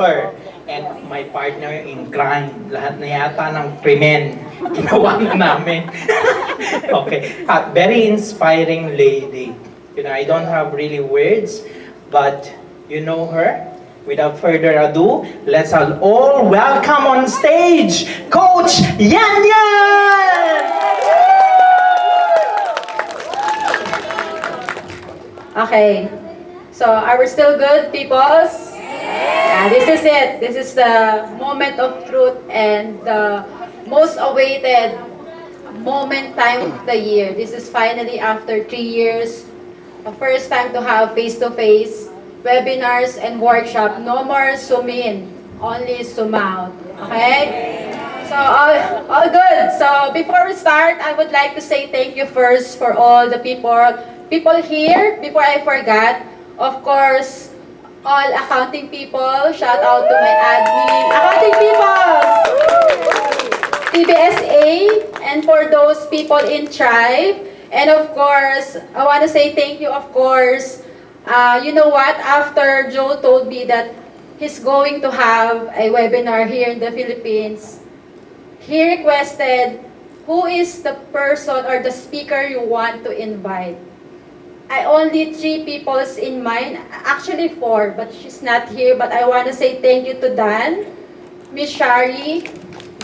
author, and my partner in crime. Lahat na yata ng krimen, ginawa na namin. Okay, very inspiring lady. You know, I don't have really words, but you know her. Without further ado, let's all welcome on stage, Coach Yan Yan! Okay, so are we still good, peoples? Yeah, this is it. This is the moment of truth and the most awaited time of the year. This is finally after 3 years, the first time to have face-to-face webinars and workshop. No more Zoom in, only Zoom out. Okay? So all good. So before we start, I would like to say thank you first for all the people here. Before I forgot, of course, all accounting people, shout out to my admin, accounting people, PBSA, and for those people in Tribe. And of course, I want to say thank you, of course. You know what, after Joe told me that he's going to have a webinar here in the Philippines, he requested, who is the person or the speaker you want to invite? I only 3 people in mind, actually 4, but she's not here. But I want to say thank you to Dan, Miss Shari,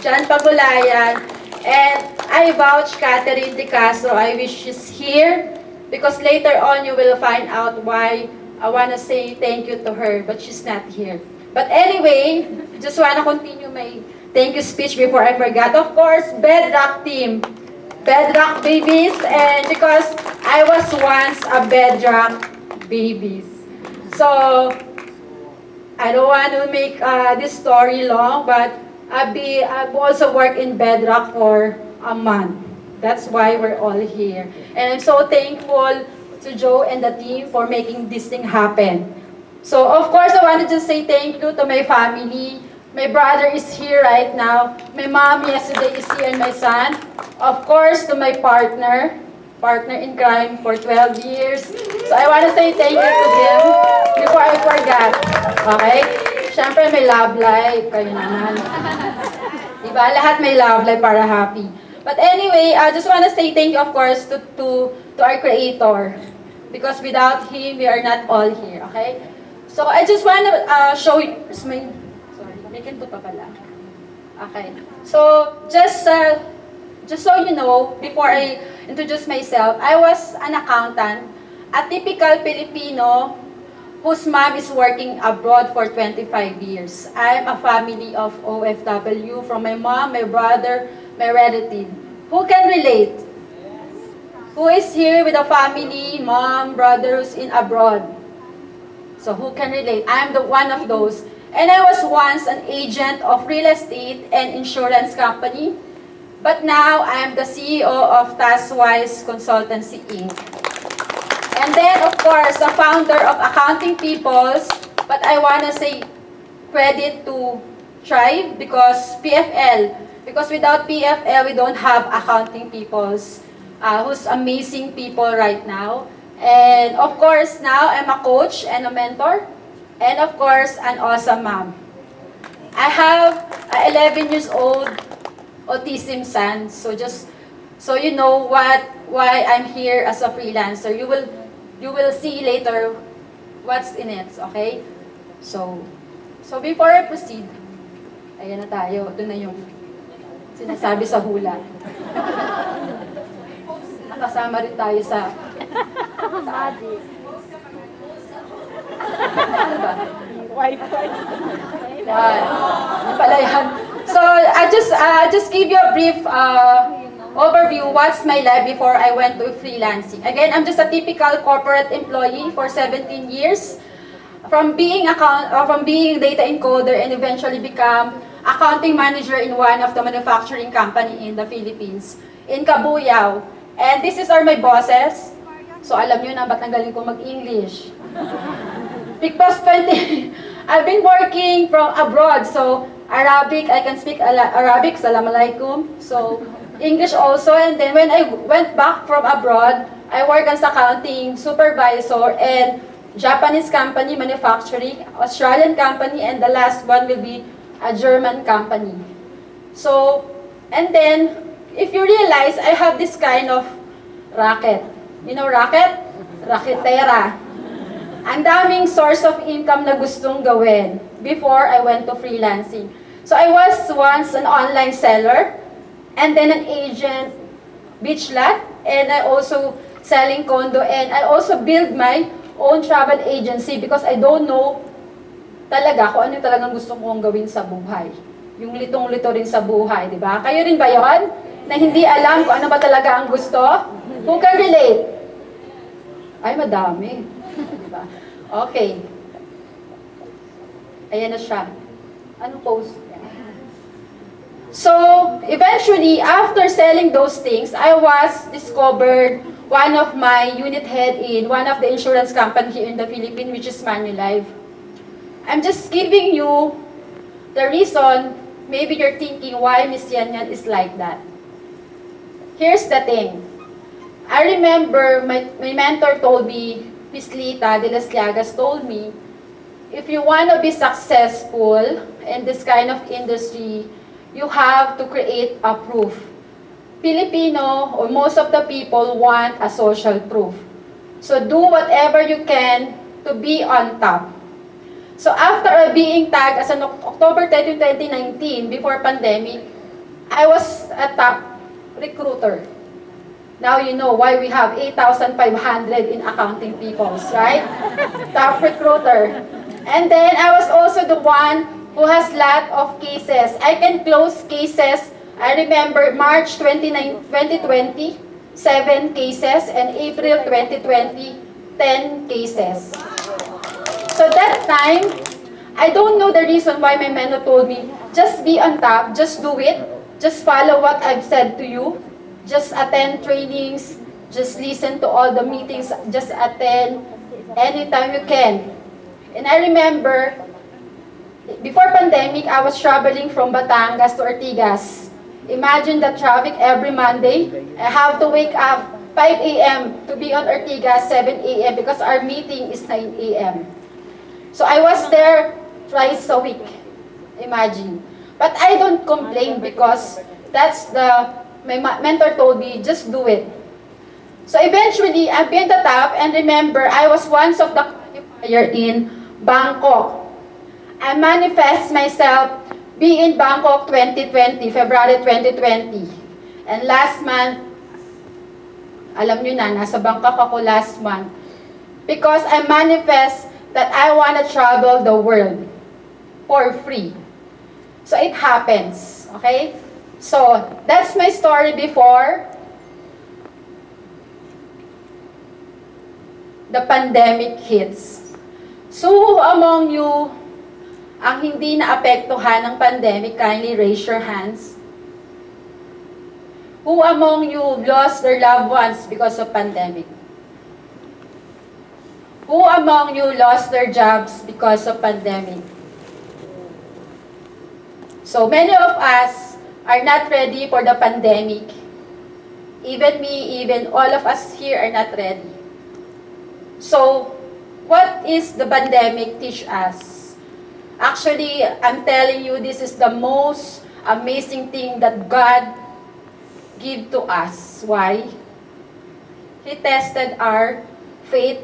John Pagulayan, and I vouch Catherine De Castro. I wish she's here because later on you will find out why I want to say thank you to her, but she's not here. But anyway, just want to continue my thank you speech before I forgot. Of course, Bedrock team. Bedrock babies, and because I was once a Bedrock babies. So, I don't want to make this story long, but I've also worked in Bedrock for a month. That's why we're all here. And I'm so thankful to Joe and the team for making this thing happen. So, of course, I wanted to say thank you to my family. My brother is here right now. My mom yesterday is here and my son. Of course, to my partner in crime for 12 years. So I want to say thank you to him before I forgot. Okay? Siyempre may love life. Kayo naman. Diba? Lahat may love life para happy. But anyway, I just want to say thank you, of course, to our creator. Because without him, we are not all here. Okay? So I just want to show you. May ganito pa pala. Okay. So, just so you know, before I introduce myself, I was an accountant, a typical Filipino whose mom is working abroad for 25 years. I'm a family of OFW from my mom, my brother, my relative. Who can relate? Who is here with a family, mom, brothers in abroad? So, who can relate? I'm the one of those. And I was once an agent of real estate and insurance company, but now I am the CEO of Taskwise Consultancy Inc. And then, of course, the founder of Accounting Peoples, but I want to say credit to Tribe because PFL, because without PFL, we don't have Accounting Peoples, who's amazing people right now. And of course, now I'm a coach and a mentor. And of course, an awesome mom. I have an 11 years old autism son. So just so you know why I'm here as a freelancer. You will see later what's in it, okay? So before I proceed, ayan na tayo. Ito na yung sinasabi sa hula. Nakasama rin tayo sa Wi-Fi. Yan pala yan. So, I just give you a brief overview what's my life before I went to freelancing. Again, I'm just a typical corporate employee for 17 years. From being data encoder and eventually become accounting manager in one of the manufacturing company in the Philippines, in Cabuyao. And this are my bosses. So, alam nyo na ba't ang galing ko mag-English. Because I've been working from abroad, so Arabic, I can speak Arabic, salam alaikum. So English also, and then when I went back from abroad, I worked as accounting supervisor, and Japanese company, manufacturing, Australian company, and the last one will be a German company. So, and then, if you realize, I have this kind of racket. You know racket? Raketera. Ang daming source of income na gustong gawin before I went to freelancing. So I was once an online seller, and then an agent, beach lot, and I also selling condo, and I also build my own travel agency because I don't know talaga kung ano yung talagang gusto kong gawin sa buhay. Yung litong-lito rin sa buhay, di ba? Kayo rin ba yon? Na hindi alam kung ano ba talaga ang gusto? Who can relate? Ay, madami. Diba? Okay. Ayan na siya. Anong post? So, eventually, after selling those things, I was discovered one of my unit head in one of the insurance company here in the Philippines, which is Manulife. I'm just giving you the reason, maybe you're thinking why Miss Yan Yan is like that. Here's the thing. I remember my mentor told me, Miss Lita de las Llagas told me, if you want to be successful in this kind of industry, you have to create a proof. Filipino, or most of the people, want a social proof. So do whatever you can to be on top. So after being tagged as an October 30, 2019, before pandemic, I was a top recruiter. Now you know why we have 8,500 in accounting peoples, right? Top recruiter. And then I was also the one who has lot of cases. I can close cases. I remember March 2020, 7 cases, and April 2020, 10 cases. So that time, I don't know the reason why my mentor told me, just be on top, just do it, just follow what I've said to you, just attend trainings, just listen to all the meetings, just attend anytime you can. And I remember, before pandemic, I was traveling from Batangas to Ortigas. Imagine the traffic every Monday. I have to wake up 5 a.m. to be on Ortigas 7 a.m. because our meeting is 9 a.m. So I was there twice a week. Imagine. But I don't complain because that's my mentor told me, just do it. So eventually, I've been the top, and remember, I was once of the qualifier in Bangkok. I manifest myself be in Bangkok 2020, February 2020. And last month, alam nyo na, nasa Bangkok ako last month. Because I manifest that I want to travel the world for free. So it happens, okay? So that's my story before the pandemic hits. So who among you ang hindi naapektuhan ng pandemic? Kindly raise your hands. Who among you lost their loved ones because of pandemic? Who among you lost their jobs because of pandemic? So many of us are not ready for the pandemic. Even me, even all of us here are not ready. So, what is the pandemic teach us? Actually, I'm telling you, this is the most amazing thing that God give to us. Why? He tested our faith,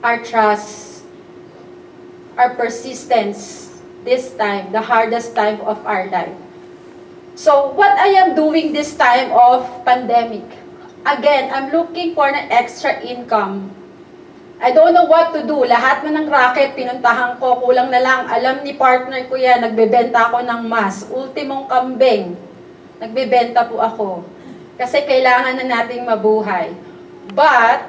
our trust, our persistence this time, the hardest time of our life. So, what I am doing this time of pandemic? Again, I'm looking for an extra income. I don't know what to do. Lahat na ng racket, pinuntahan ko, kulang na lang. Alam ni partner ko yan, nagbebenta ako ng mas. Ultimong kambing. Nagbebenta po ako. Kasi kailangan na nating mabuhay. But,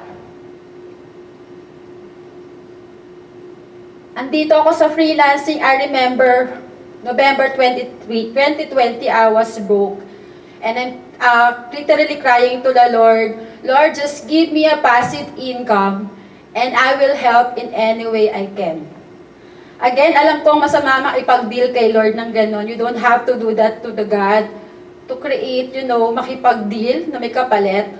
andito ako sa freelancing. I remember, November 2020, I was broke. And I'm literally crying to the Lord, Lord, just give me a passive income and I will help in any way I can. Again, alam kong masama makipag-deal kay Lord ng gano'n. You don't have to do that to the God to create, makipag-deal na may kapalit.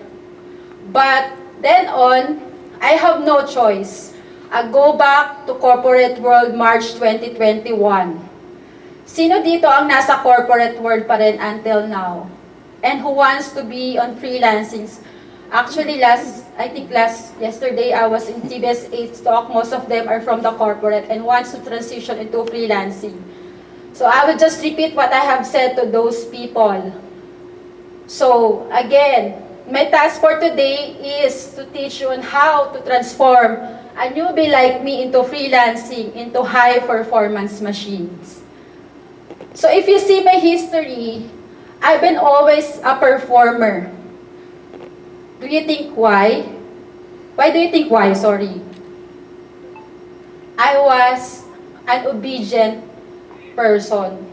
But then on, I have no choice. Go Back to Corporate World, March 2021. Sino dito ang nasa corporate world pa rin until now? And who wants to be on freelancing? Actually, yesterday, I was in TBS 8 Stock. Most of them are from the corporate and wants to transition into freelancing. So I will just repeat what I have said to those people. So again, my task for today is to teach you on how to transform a newbie like me into freelancing, into high-performance machines. So if you see my history, I've been always a performer. Do you think why? Why do you think why? Sorry. I was an obedient person.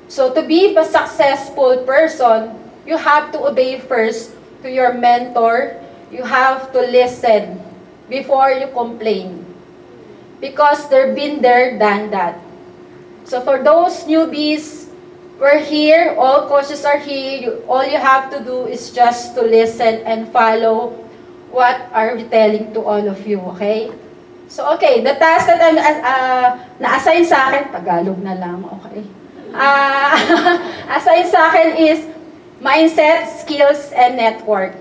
So to be a successful person, you have to obey first to your mentor. You have to listen before you complain. Because they've been there, done that. So for those newbies, we're here, all coaches are here. All you have to do is just to listen and follow what are we telling to all of you, okay? So, okay, the task that I'm na-assign sa akin, Tagalog na lang, okay? Assign sa akin is mindset, skills, and network.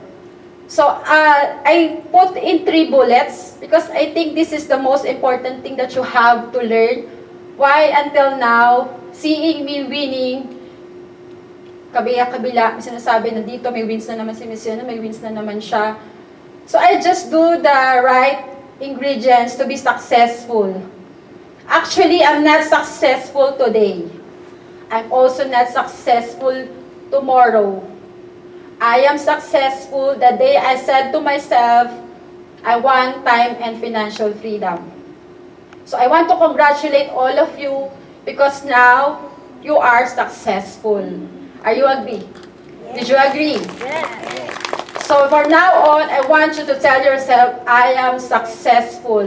So, I put in 3 bullets because I think this is the most important thing that you have to learn. Why until now, seeing me winning, kabila, sinasabi na dito, may wins na naman si Miss Yana, may wins na naman siya. So I just do the right ingredients to be successful. Actually, I'm not successful today. I'm also not successful tomorrow. I am successful the day I said to myself, I want time and financial freedom. So I want to congratulate all of you because now you are successful. Are you agree? Yes. Did you agree? Yes. So for now on, I want you to tell yourself, I am successful.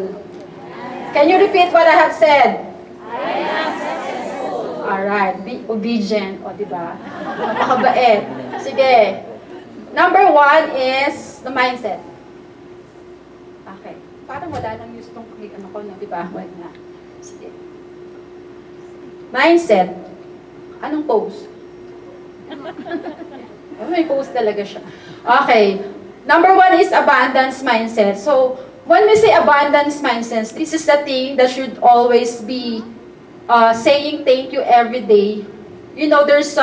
Can you repeat what I have said? I am successful. Alright, be obedient. O, diba? Napakabait. Sige. Number 1 is the mindset. Okay. Parang wala nang use tong ano ko, no? Diba? Wala na. Sige. Mindset. Anong pose? May pose talaga siya. Okay. Number 1 is abundance mindset. So, when we say abundance mindset, this is the thing that should always be saying thank you every day. You know, there's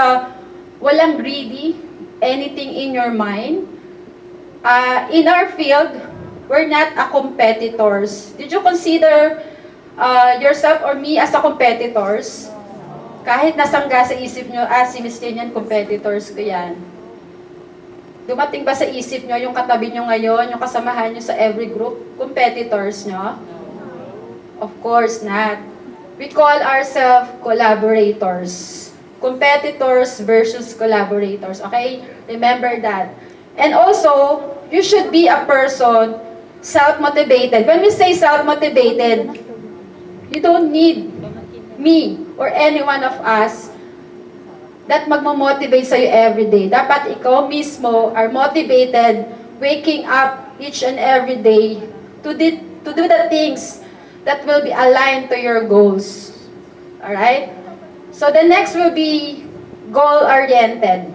walang greedy, anything in your mind. In our field, we're not a competitors. Did you consider yourself or me as a competitors? Kahit nasangga sa isip nyo, si Miss Jen, competitors ko yan. Dumating ba sa isip nyo, yung katabi nyo ngayon, yung kasamahan nyo sa every group, competitors nyo? Of course not. We call ourselves collaborators. Competitors versus collaborators. Okay? Remember that. And also, you should be a person self-motivated. When we say self-motivated, you don't need me or any one of us that magmo-motivate sa'yo everyday. Dapat ikaw mismo are motivated, waking up each and every day to do the things that will be aligned to your goals. Alright? So the next will be goal-oriented.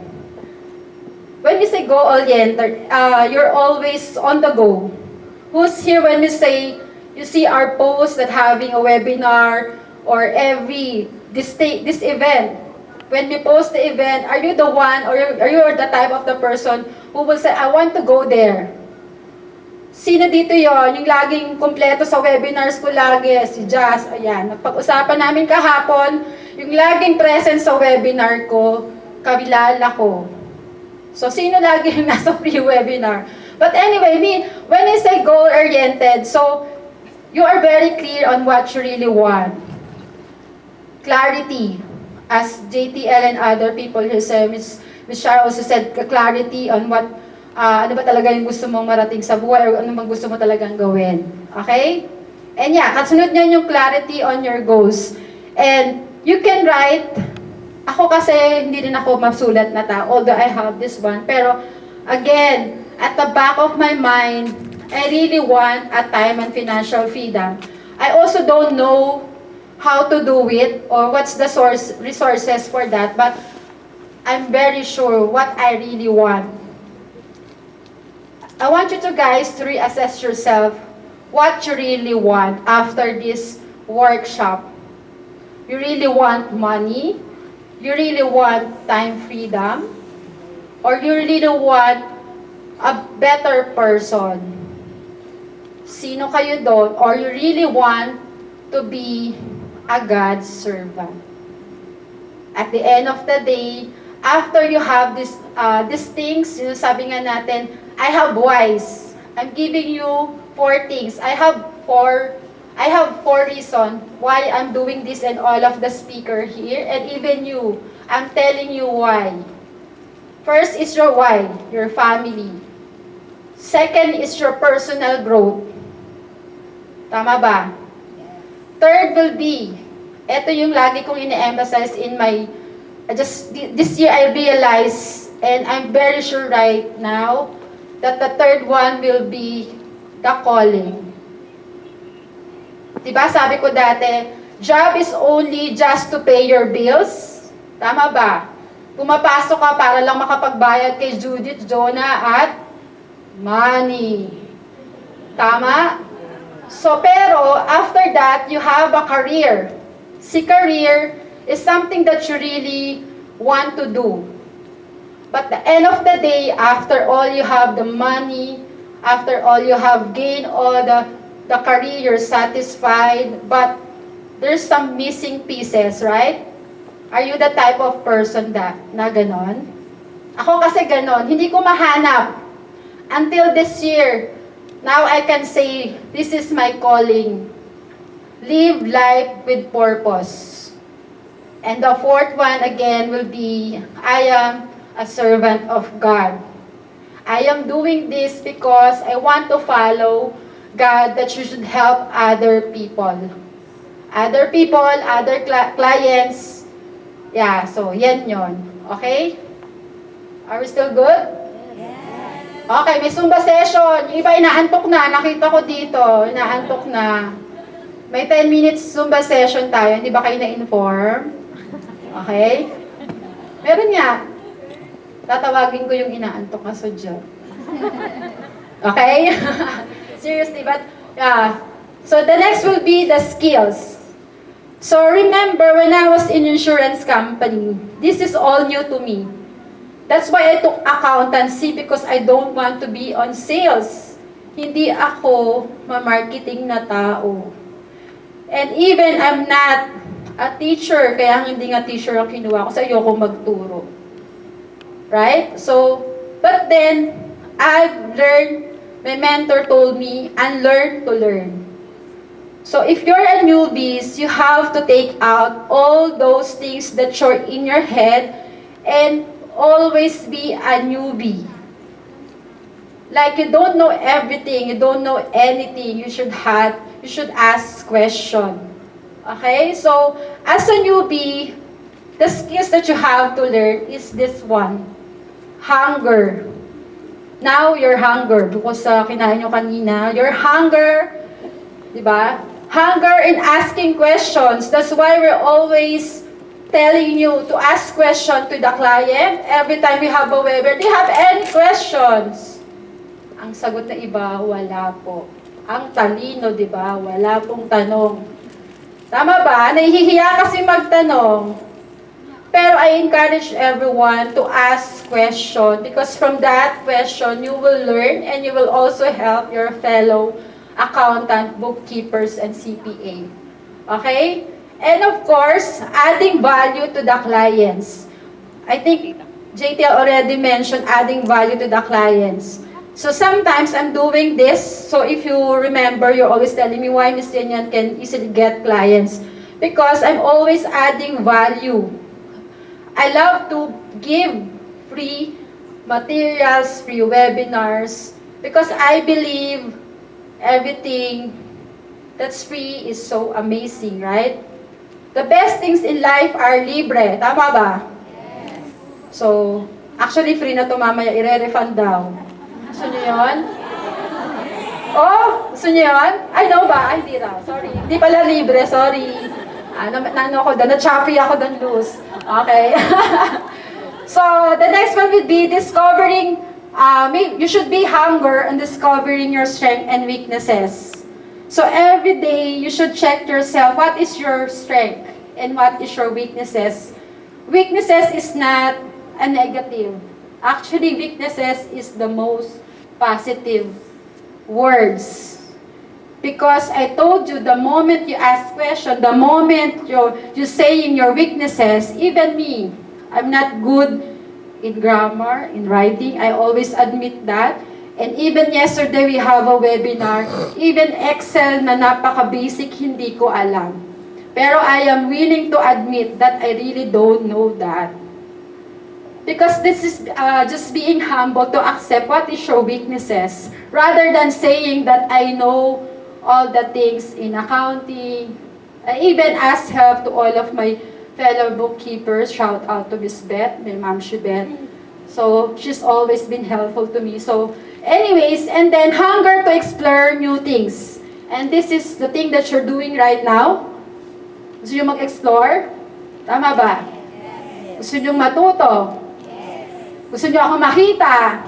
When we say goal-oriented, you're always on the go. Who's here when we say, you see our post that having a webinar or this event? When we post the event, are you the one or are you the type of the person who will say, I want to go there? Sino dito yon? Yung laging kompleto sa webinars ko lagi, si Jazz, ayan. Napag-usapan namin kahapon, yung laging present sa webinar ko, kabilala ko. So, sino lagi yung nasa free webinar? But anyway, when I say goal-oriented, so, you are very clear on what you really want. Clarity. As JTL and other people here say, Ms. Shara also said, clarity on what, ano ba talaga yung gusto mong marating sa buhay or ano bang gusto mo talagang gawin. Okay? And yeah, kasunod niyan yung clarity on your goals. And you can write, ako kasi hindi rin ako masulat na tao, although I have this one. Pero again, at the back of my mind, I really want a time and financial freedom. I also don't know how to do it or what's the resources for that, but I'm very sure what I really want. I want you to guys to reassess yourself what you really want after this workshop. You really want money? You really want time freedom? Or you really want a better person? Sino kayo doon? Or you really want to be a God's servant? At the end of the day, after you have these things, sabi nga natin, I have whys. I'm giving you 4 things. I have four reasons why I'm doing this, and all of the speaker here, and even you, I'm telling you why. First is your why, your family. Second is your personal growth. Tama ba? Third will be, ito yung lagi kong ine-emphasize in my, this year I realized, and I'm very sure right now, that the third one will be the calling. Diba sabi ko dati, job is only just to pay your bills. Tama ba? Pumapasok ka para lang makapagbayad kay Judith, Jonah, at money. Tama? So, pero, after that, you have a career. Si career is something that you really want to do. But the end of the day, after all you have the money, after all you have gained all the career, you're satisfied, but there's some missing pieces, right? Are you the type of person na ganon? Ako kasi ganon, hindi ko mahanap. Until this year, now I can say, this is my calling. Live life with purpose. And the fourth one again will be, I am a servant of God. I am doing this because I want to follow God, that you should help other people. Other people, other clients. Yeah, so yan yon. Okay? Are we still good? Yes. Okay, may Zumba session. Yung iba inaantok na. Nakita ko dito, inaantok na. May 10 minutes Zumba session tayo. Hindi ba kayo na-inform? Okay? Meron nga. Tatawagin ko yung inaantok na sudyo. Okay? Seriously, but, yeah. So, the next will be the skills. So, remember, when I was in insurance company, this is all new to me. That's why I took accountancy, because I don't want to be on sales. Hindi ako ma-marketing na tao. And even, I'm not a teacher, kaya hindi nga teacher ang kinuha ko, sa ayoko magturo. Right? So, but then, I've learned, my mentor told me, unlearn to learn. So, if you're a newbies, you have to take out all those things that are in your head and always be a newbie. Like, you don't know everything, you don't know anything, you should ask question. Okay? So, as a newbie, the skills that you have to learn is this one. Hunger. Now, your hunger. Because kinain nyo kanina, your hunger, di ba? Hunger in asking questions. That's why we're always telling you to ask questions to the client. Every time we have a webinar, do you have any questions? Ang sagot na iba, wala po. Ang talino, di ba? Wala pong tanong. Tama ba? Nahihiya kasi magtanong. Pero I encourage everyone to ask question, because from that question, you will learn and you will also help your fellow accountant, bookkeepers, and CPA. Okay? And of course, adding value to the clients. I think JTL already mentioned adding value to the clients. So sometimes I'm doing this, so if you remember, you're always telling me why Ms. Yanyan can easily get clients. Because I'm always adding value. I love to give free materials, free webinars, because I believe everything that's free is so amazing, right? The best things in life are libre. Tama ba? Yes. So, actually free na to mamaya, i-refund daw. Gusto nyo yun? Oh, gusto niyo yun? Ay, no ba? Ay, hindi raw. Sorry. Hindi pala libre, sorry. Ano ako doon? Na-choppy ako doon, loose. Okay. So, the next one would be discovering, you should be hunger on discovering your strength and weaknesses. So, every day, you should check yourself, what is your strength and what is your weaknesses. Weaknesses is not a negative. Actually, weaknesses is the most positive words. Because I told you, the moment you ask question, the moment you saying your weaknesses, even me, I'm not good in grammar, in writing. I always admit that. And even yesterday, we have a webinar. Even Excel na napaka-basic, hindi ko alam. Pero I am willing to admit that I really don't know that. Because this is just being humble to accept what is your weaknesses. Rather than saying that I know all the things in accounting. I even ask help to all of my fellow bookkeepers. Shout out to Miss Beth, my mom, Beth. So, she's always been helpful to me. So, anyways, and then hunger to explore new things. And this is the thing that you're doing right now. Gusto nyo mag-explore? Tama ba? Gusto nyo matuto? Gusto nyo ako makita?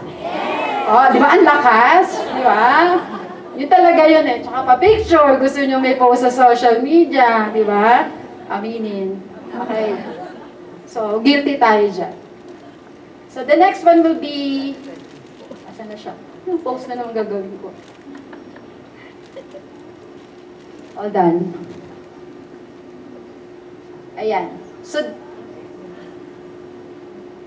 Oh, di ba? Ang lakas? Di ba? Yun talaga yun eh. Tsaka pa-picture. Gusto nyo may post sa social media. Di ba? Aminin. Okay. So, guilty tayo dyan. So, the next one will be... Asan na siya? Yung post na naman gagawin ko. All done. Ayan. So,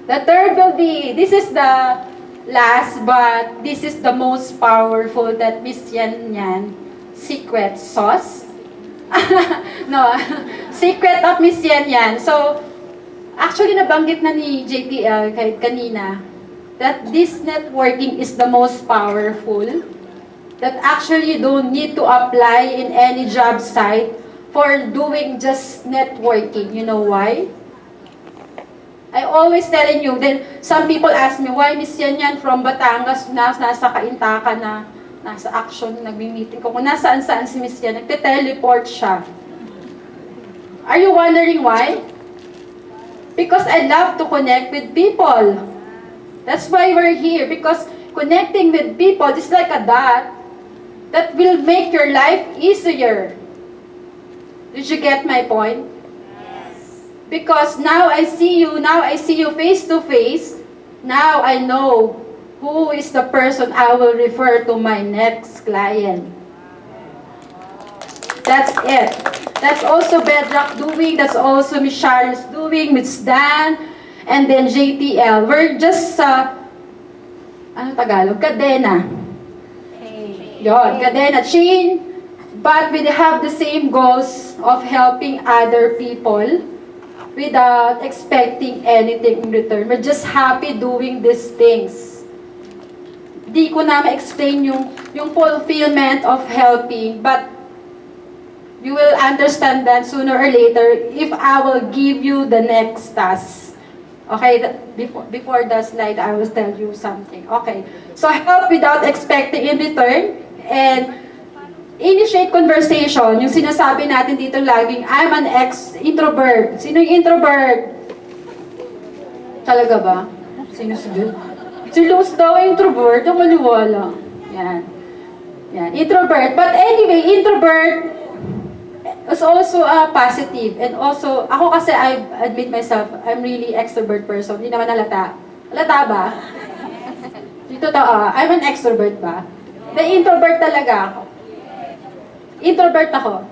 the third will be, this is the last, but this is the most powerful that Miss Yan secret sauce. No, secret of Miss Yan. So, actually, nabanggit na ni JTL kahit kanina that this networking is the most powerful, that actually you don't need to apply in any job site for doing just networking. You know why? I always telling you, then some people ask me, why Miss Yan from Batangas, nasa Kaintakan na, nasa action, nagmi-meeting ko. Kung nasaan-saan si Miss Yan, nagte-teleport siya. Are you wondering why? Because I love to connect with people. That's why we're here. Because connecting with people is like a dot that will make your life easier. Did you get my point? Yes. Because now I see you face to face. Now I know who is the person I will refer to my next client. That's it. That's also Bedrock doing. That's also Miss Sharon's doing, Miss Dan, and then JTL. We're just, ano Tagalog? Kadena. Yon, kadena, chain. But we have the same goals of helping other people without expecting anything in return. We're just happy doing these things. Di ko na ma-explain yung fulfillment of helping, but you will understand that sooner or later if I will give you the next task. Okay, before the slide, I will tell you something. Okay, so help without expecting in return and initiate conversation. Yung sinasabi natin dito laging, I'm an introvert. Sino yung introvert? Talaga ba? Sino si Bill? Si Luz daw introvert, ang maliwala. Yan. Yan, introvert. But anyway, introvert is also positive. And also, ako kasi I admit myself, I'm really extrovert person. Hindi naman halata. Halata ba? Dito totoo, I'm an extrovert ba? The introvert talaga ako. Introvert ako.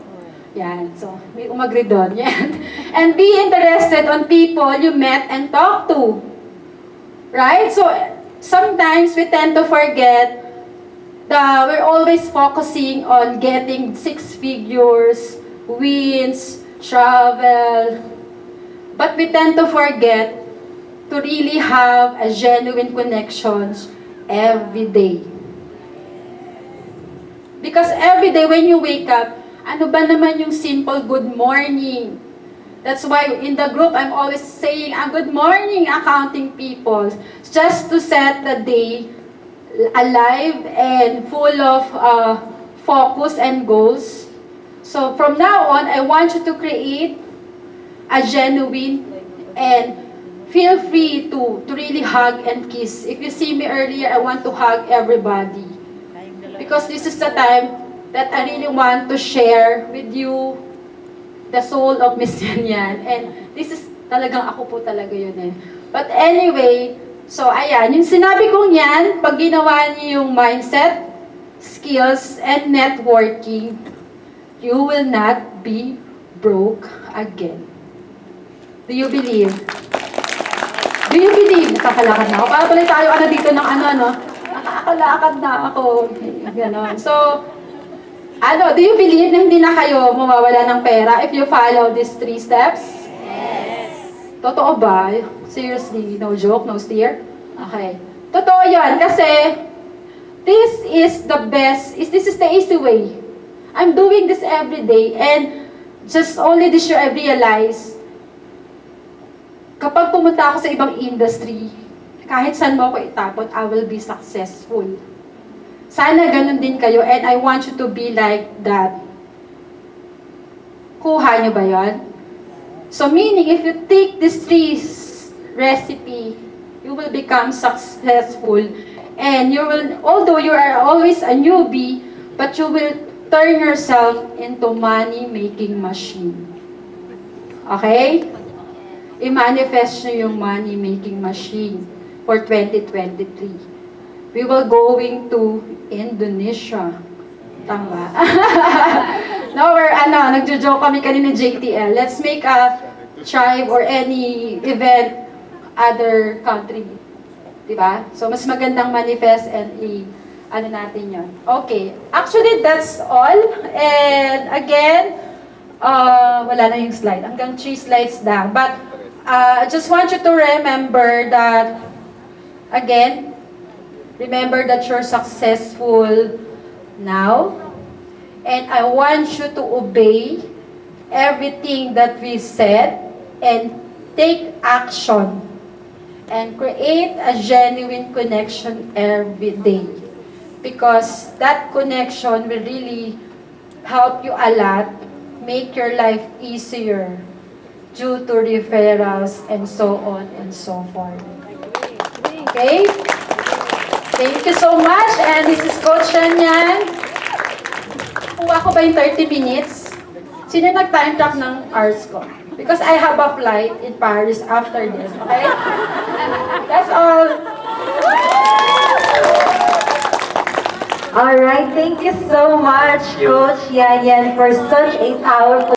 Yan. So, may umagri doon. Yan. And be interested on people you met and talk to. Right? So, sometimes we tend to forget that we're always focusing on getting 6 figures, wins, travel. But we tend to forget to really have a genuine connections every day. Because every day when you wake up, ano ba naman yung simple good morning? That's why in the group, I'm always saying, good morning, accounting people. Just to set the day alive and full of focus and goals. So from now on, I want you to create a genuine and feel free to really hug and kiss. If you see me earlier, I want to hug everybody. Because this is the time that I really want to share with you the soul of Miss Yan. And this is talagang ako po talaga yun eh. But anyway, so ayan, yung sinabi kong yan, pag ginawa niyo yung mindset, skills, and networking, you will not be broke again. Do you believe? Do you believe? Nakakalakad na ako. Para tuloy tayo dito ng nakakalakad na ako. Ganon. So, do you believe na hindi na kayo mawawala ng pera if you follow these 3 steps? Yes. Totoo ba? Seriously, no joke, no steer? Okay. Totoo yan kasi this is the best, this is the easy way. I'm doing this every day and just only this year I realized kapag pumunta ako sa ibang industry, kahit saan mo ako itapon, I will be successful. Sana ganun din kayo and I want you to be like that. Kuha nyo ba yun? So meaning, if you take this 3 recipe, you will become successful and you will, although you are always a newbie, but you will turn yourself into money-making machine. Okay? I-manifest nyo yung money-making machine for 2023. We will going to Indonesia. Tama. No, nagjo-joke kami kanina JTL. Let's make a tribe or any event other country. Diba? So, mas magandang manifest and natin yon. Okay. Actually, that's all. And again, wala na yung slide. Hanggang 3 slides lang. But, I just want you to remember that, again, remember that you're successful now. And I want you to obey everything that we said and take action and create a genuine connection every day. Because that connection will really help you a lot, make your life easier due to referrals and so on and so forth. Okay? Thank you so much. And this is Coach Shanyan. Kuha ko ba yung 30 minutes? Sino nag-time track ng hours ko? Because I have a flight in Paris after this. Okay? That's all. Alright, thank you so much, Coach Yan, for such a powerful